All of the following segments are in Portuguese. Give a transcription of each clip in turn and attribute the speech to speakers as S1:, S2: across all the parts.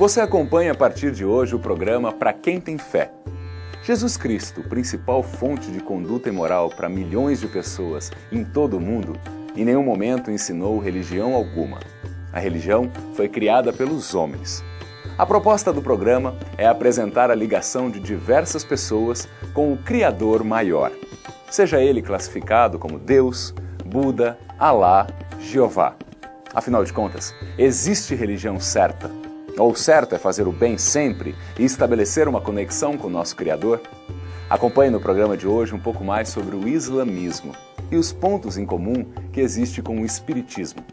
S1: Você acompanha a partir de hoje o programa Para Quem Tem Fé. Jesus Cristo, principal fonte de conduta e moral para milhões de pessoas em todo o mundo, em nenhum momento ensinou religião alguma. A religião foi criada pelos homens. A proposta do programa é apresentar a ligação de diversas pessoas com o Criador maior, seja ele classificado como Deus, Buda, Alá, Jeová. Afinal de contas, existe religião certa? Ou o certo é fazer o bem sempre e estabelecer uma conexão com o nosso Criador? Acompanhe no programa de hoje um pouco mais sobre o islamismo e os pontos em comum que existe com o espiritismo.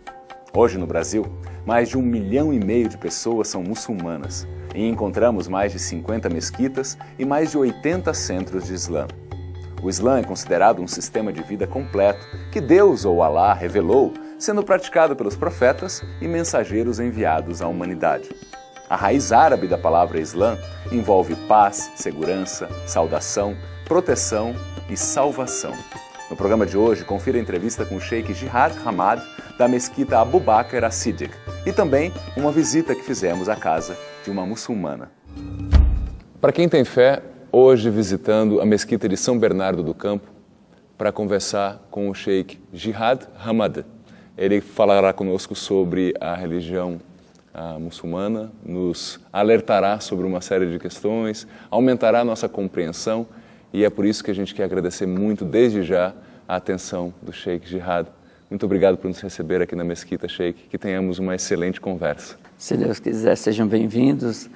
S1: Hoje no Brasil, mais de 1,5 milhão de pessoas são muçulmanas e encontramos mais de 50 mesquitas e mais de 80 centros de Islã. O Islã é considerado um sistema de vida completo que Deus ou Alá revelou, sendo praticado pelos profetas e mensageiros enviados à humanidade. A raiz árabe da palavra Islã envolve paz, segurança, saudação, proteção e salvação. No programa de hoje, confira a entrevista com o Sheikh Jihad Hamad, da mesquita Abu Bakr as-Siddiq, e também uma visita que fizemos à casa de uma muçulmana. Para quem tem fé, hoje visitando a mesquita de São Bernardo do Campo para conversar com o Sheikh Jihad Hamad. Ele falará conosco sobre a religião muçulmana, nos alertará sobre uma série de questões, aumentará a nossa compreensão e é por isso que a gente quer agradecer muito desde já a atenção do Sheikh Jihad. Muito obrigado por nos receber aqui na mesquita, Sheikh, que tenhamos uma excelente conversa.
S2: Se Deus quiser, sejam bem-vindos.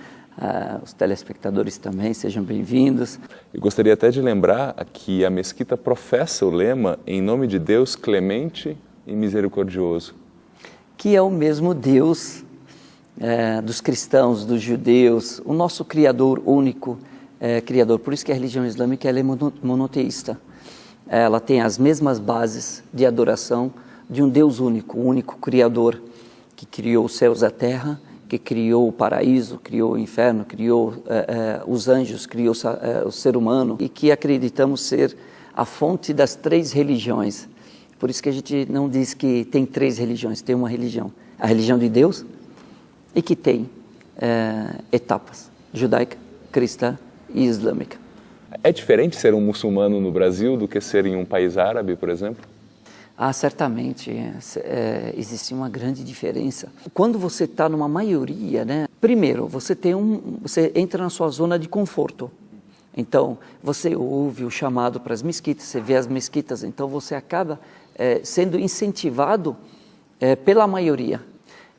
S2: Os telespectadores também sejam bem-vindos.
S1: Eu gostaria até de lembrar que a mesquita professa o lema em nome de Deus clemente e misericordioso.
S2: Que é o mesmo Deus dos cristãos, dos judeus, o nosso Criador único, Criador. Por isso que a religião islâmica ela é monoteísta. Ela tem as mesmas bases de adoração de um Deus único, o único Criador, que criou os céus e a terra, que criou o paraíso, criou o inferno, criou os anjos, criou o ser humano e que acreditamos ser a fonte das 3 religiões. Por isso que a gente não diz que tem 3 religiões, tem uma religião. A religião de Deus e que tem etapas, judaica, cristã e islâmica.
S1: É diferente ser um muçulmano no Brasil do que ser em um país árabe, por exemplo?
S2: Certamente, existe uma grande diferença. Quando você está numa maioria, né? Primeiro, você entra na sua zona de conforto. Então, você ouve o chamado para as mesquitas, você vê as mesquitas, então você acaba sendo incentivado pela maioria.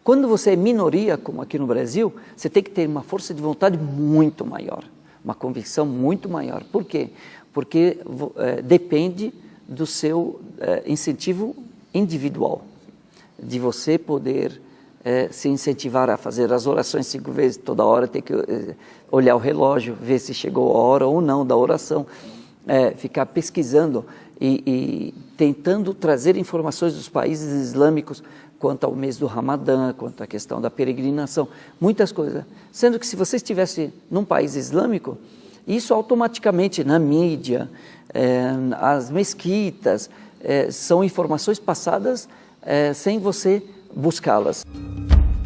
S2: Quando você é minoria, como aqui no Brasil, você tem que ter uma força de vontade muito maior, uma convicção muito maior. Por quê? Porque depende do seu incentivo individual, de você poder se incentivar a fazer as orações 5 vezes, toda hora ter que olhar o relógio, ver se chegou a hora ou não da oração, ficar pesquisando e tentando trazer informações dos países islâmicos quanto ao mês do Ramadã, quanto à questão da peregrinação, muitas coisas. Sendo que se você estivesse num país islâmico, isso automaticamente na mídia, as mesquitas, são informações passadas sem você buscá-las.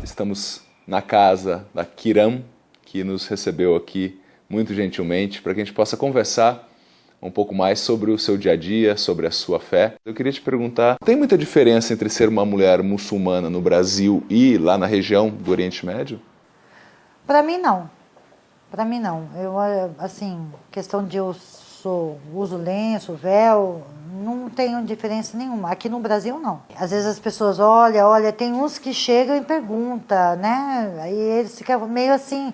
S1: Estamos na casa da Kiram, que nos recebeu aqui muito gentilmente, para que a gente possa conversar um pouco mais sobre o seu dia a dia, sobre a sua fé. Eu queria te perguntar, tem muita diferença entre ser uma mulher muçulmana no Brasil e lá na região do Oriente Médio?
S3: Para mim, não. Para mim, não. Eu, assim, questão de eu uso lenço, véu, não tenho diferença nenhuma. Aqui no Brasil, não. Às vezes as pessoas olha, tem uns que chegam e perguntam, né? Aí eles ficam meio assim,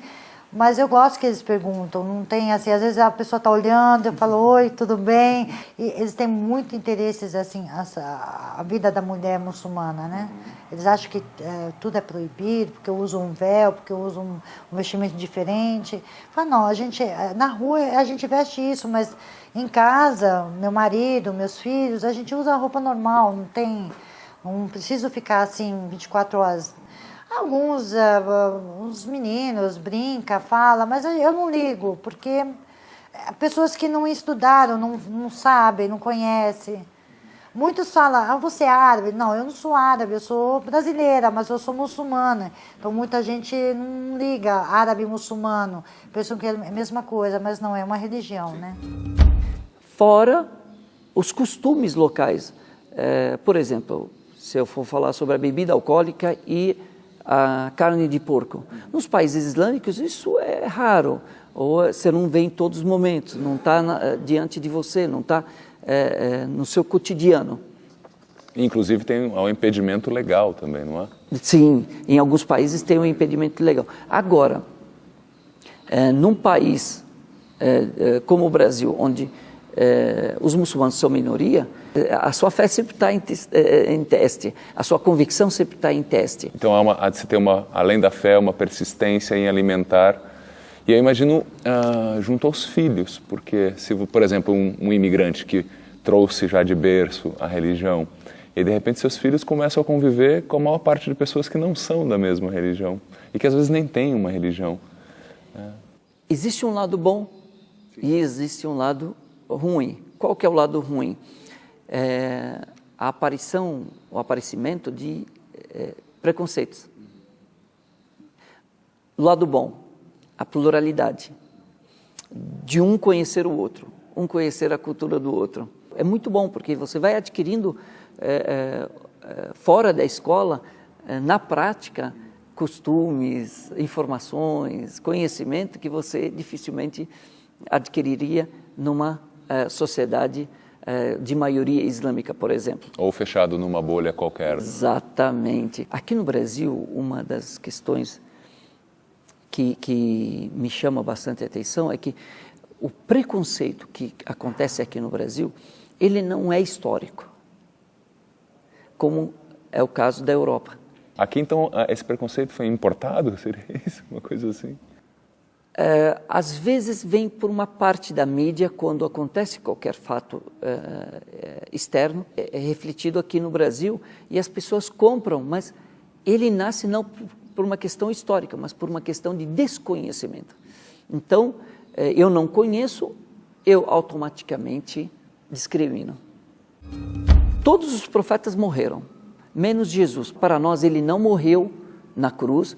S3: mas eu gosto que eles perguntam, não tem assim, às vezes a pessoa está olhando, eu falo, oi, tudo bem? E eles têm muito interesse, assim, a vida da mulher muçulmana, né? Eles acham que tudo é proibido, porque eu uso um véu, porque eu uso um vestimento diferente. Fala, não, a gente, na rua a gente veste isso, mas em casa, meu marido, meus filhos, a gente usa a roupa normal, não preciso ficar assim 24 horas. Alguns os meninos brincam, falam, mas eu não ligo, porque pessoas que não estudaram, não sabem, não conhecem. Muitos falam, ah, você é árabe? Não, eu não sou árabe, eu sou brasileira, mas eu sou muçulmana. Então muita gente não liga árabe e muçulmano, pensam que é a mesma coisa, mas não, é uma religião, né?
S2: Fora os costumes locais. Por exemplo, se eu for falar sobre a bebida alcoólica e a carne de porco. Nos países islâmicos isso é raro, ou você não vê em todos os momentos, não está diante de você, não está no seu cotidiano.
S1: Inclusive tem um impedimento legal também, não é?
S2: Sim, em alguns países tem um impedimento legal. Agora, num país como o Brasil, onde os muçulmanos são minoria, a sua fé sempre está em teste, a sua convicção sempre está em teste.
S1: Então há de se ter, além da fé, uma persistência em alimentar. E eu imagino junto aos filhos, porque se, por exemplo, um imigrante que trouxe já de berço a religião, e de repente seus filhos começam a conviver com a maior parte de pessoas que não são da mesma religião, e que às vezes nem têm uma religião.
S2: Existe um lado bom e existe um lado ruim. Qual que é o lado ruim? A aparição, o aparecimento de preconceitos. O lado bom, a pluralidade, de um conhecer o outro, um conhecer a cultura do outro. É muito bom, porque você vai adquirindo, fora da escola, na prática, costumes, informações, conhecimento que você dificilmente adquiriria numa sociedade de maioria islâmica, por exemplo.
S1: Ou fechado numa bolha qualquer.
S2: Exatamente. Aqui no Brasil, uma das questões que me chama bastante a atenção é que o preconceito que acontece aqui no Brasil, ele não é histórico, como é o caso da Europa.
S1: Aqui, então, esse preconceito foi importado? Seria isso? Uma coisa assim?
S2: Às vezes vem por uma parte da mídia, quando acontece qualquer fato externo, é refletido aqui no Brasil e as pessoas compram, mas ele nasce não por uma questão histórica, mas por uma questão de desconhecimento. Então, eu não conheço, eu automaticamente discrimino. Todos os profetas morreram, menos Jesus. Para nós, ele não morreu na cruz.